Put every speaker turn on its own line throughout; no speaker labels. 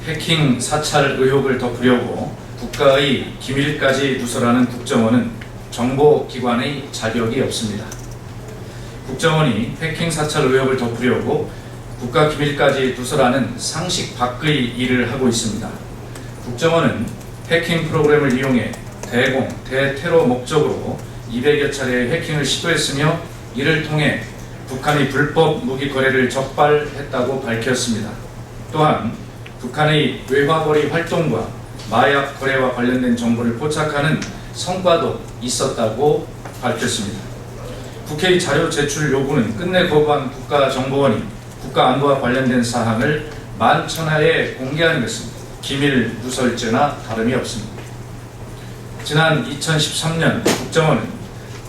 해킹 사찰 의혹을 덮으려고 국가의 기밀까지 누설하는 국정원은 정보기관의 자격이 없습니다. 국정원이 해킹 사찰 의혹을 덮으려고 국가 기밀까지 누설하는 상식 밖의 일을 하고 있습니다. 국정원은 해킹 프로그램을 이용해 대공, 대테러 목적으로 200여 차례의 해킹을 시도했으며 이를 통해 북한의 불법 무기 거래를 적발했다고 밝혔습니다. 또한 북한의 외화거래 활동과 마약 거래와 관련된 정보를 포착하는 성과도 있었다고 밝혔습니다. 국회의 자료 제출 요구는 끝내 거부한 국가정보원이 국가안보와 관련된 사항을 만천하에 공개하는 것은 기밀 누설죄나 다름이 없습니다. 지난 2013년 국정원은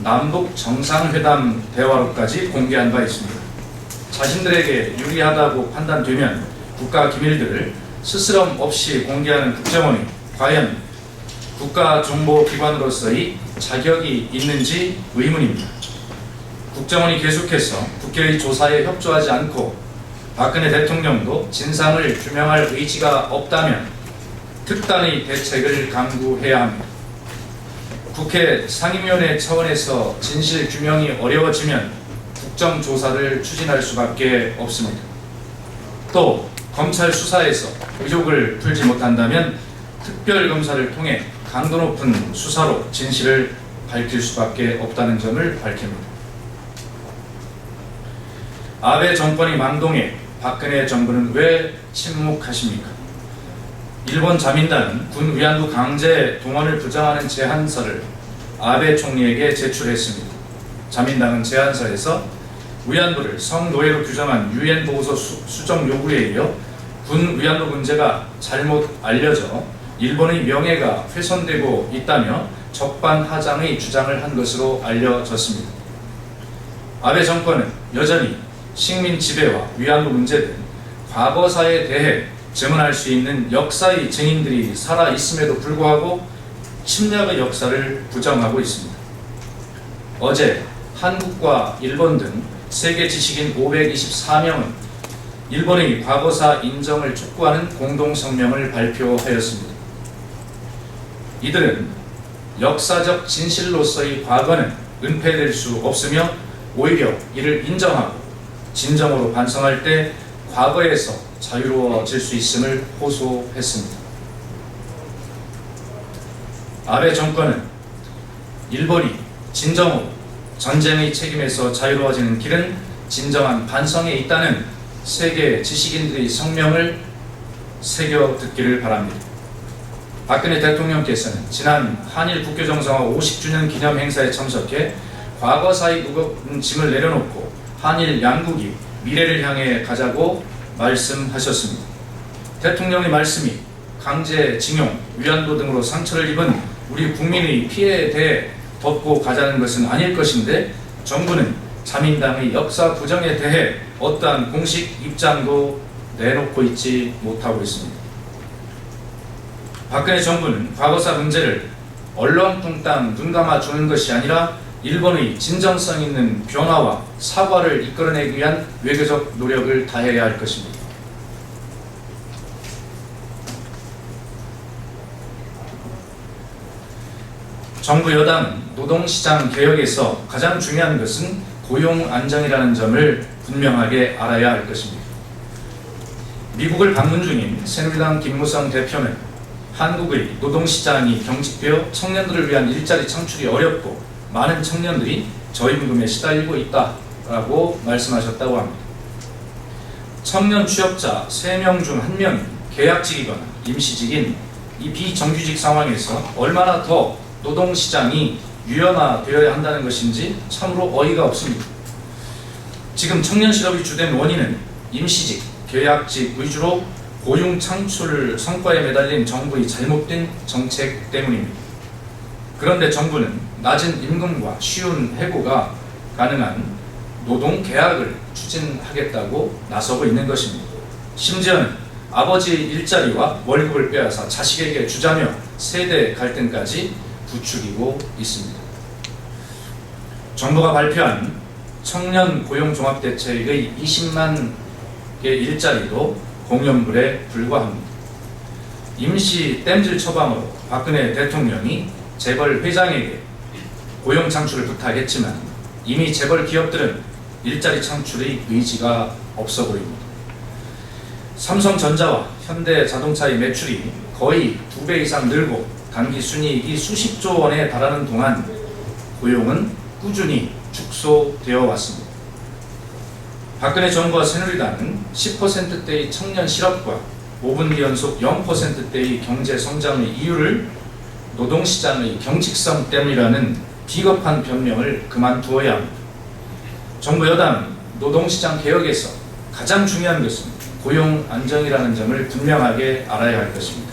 남북 정상회담 대화록까지 공개한 바 있습니다. 자신들에게 유리하다고 판단되면 국가 기밀들을 스스럼 없이 공개하는 국정원이 과연 국가정보기관으로서의 자격이 있는지 의문입니다. 국정원이 계속해서 국회의 조사에 협조하지 않고 박근혜 대통령도 진상을 규명할 의지가 없다면 특단의 대책을 강구해야 합니다. 국회 상임위원회 차원에서 진실 규명이 어려워지면 국정조사를 추진할 수밖에 없습니다. 또 검찰 수사에서 의혹을 풀지 못한다면 특별검사를 통해 강도 높은 수사로 진실을 밝힐 수밖에 없다는 점을 밝힙니다. 아베 정권이 망동해 박근혜 정부는 왜 침묵하십니까? 일본 자민당은 군 위안부 강제 동원을 부정하는 제안서를 아베 총리에게 제출했습니다. 자민당은 제안서에서 위안부를 성노예로 규정한 유엔 보고서 수정 요구에 이어 군 위안부 문제가 잘못 알려져 일본의 명예가 훼손되고 있다며 적반하장의 주장을 한 것으로 알려졌습니다. 아베 정권은 여전히 식민 지배와 위안부 문제 등 과거사에 대해 증언할 수 있는 역사의 증인들이 살아 있음에도 불구하고 침략의 역사를 부정하고 있습니다. 어제 한국과 일본 등 세계 지식인 524명은 일본의 과거사 인정을 촉구하는 공동성명을 발표하였습니다. 이들은 역사적 진실로서의 과거는 은폐될 수 없으며 오히려 이를 인정하고 진정으로 반성할 때 과거에서 자유로워질 수 있음을 호소했습니다. 아베 정권은 일본이 진정으로 전쟁의 책임에서 자유로워지는 길은 진정한 반성에 있다는 세계 지식인들의 성명을 새겨 듣기를 바랍니다. 박근혜 대통령께서는 지난 한일 국교정상화 50주년 기념 행사에 참석해 과거사의 무거운 짐을 내려놓고 한일 양국이 미래를 향해 가자고 말씀하셨습니다. 대통령의 말씀이 강제징용, 위안부 등으로 상처를 입은 우리 국민의 피해에 대해 덮고 가자는 것은 아닐 것인데 정부는 자민당의 역사 부정에 대해 어떠한 공식 입장도 내놓고 있지 못하고 있습니다. 박근혜 정부는 과거사 문제를 얼렁뚱땅 눈감아 주는 것이 아니라 일본의 진정성 있는 변화와 사과를 이끌어내기 위한 외교적 노력을 다해야 할 것입니다. 정부 여당은 노동시장 개혁에서 가장 중요한 것은 고용 안정이라는 점을 분명하게 알아야 할 것입니다. 미국을 방문 중인 새누리당 김무성 대표는 한국의 노동시장이 경직되어 청년들을 위한 일자리 창출이 어렵고 많은 청년들이 저임금에 시달리고 있다라고 말씀하셨다고 합니다. 청년 취업자 3명 중 1명이 계약직이거나 임시직인 이 비정규직 상황에서 얼마나 더 노동시장이 유연화되어야 한다는 것인지 참으로 어이가 없습니다. 지금 청년 실업이 주된 원인은 임시직, 계약직 위주로 고용 창출 성과에 매달린 정부의 잘못된 정책 때문입니다. 그런데 정부는 낮은 임금과 쉬운 해고가 가능한 노동계약을 추진하겠다고 나서고 있는 것입니다. 심지어는 아버지의 일자리와 월급을 빼앗아 자식에게 주자며 세대 갈등까지 부추기고 있습니다. 정부가 발표한 청년 고용종합대책의 20만 개 일자리도 공연물에 불과합니다. 임시 땜질 처방으로 박근혜 대통령이 재벌 회장에게 고용 창출을 부탁했지만 이미 재벌 기업들은 일자리 창출의 의지가 없어 보입니다. 삼성전자와 현대자동차의 매출이 거의 2배 이상 늘고 단기 순이익이 수십조 원에 달하는 동안 고용은 꾸준히 축소되어 왔습니다. 박근혜 정부와 새누리당은 10%대의 청년 실업과 5분기 연속 0%대의 경제 성장의 이유를 노동시장의 경직성 때문이라는 비겁한 변명을 그만두어야 합니다. 정부 여당은 노동시장 개혁에서 가장 중요한 것은 고용 안정이라는 점을 분명하게 알아야 할 것입니다.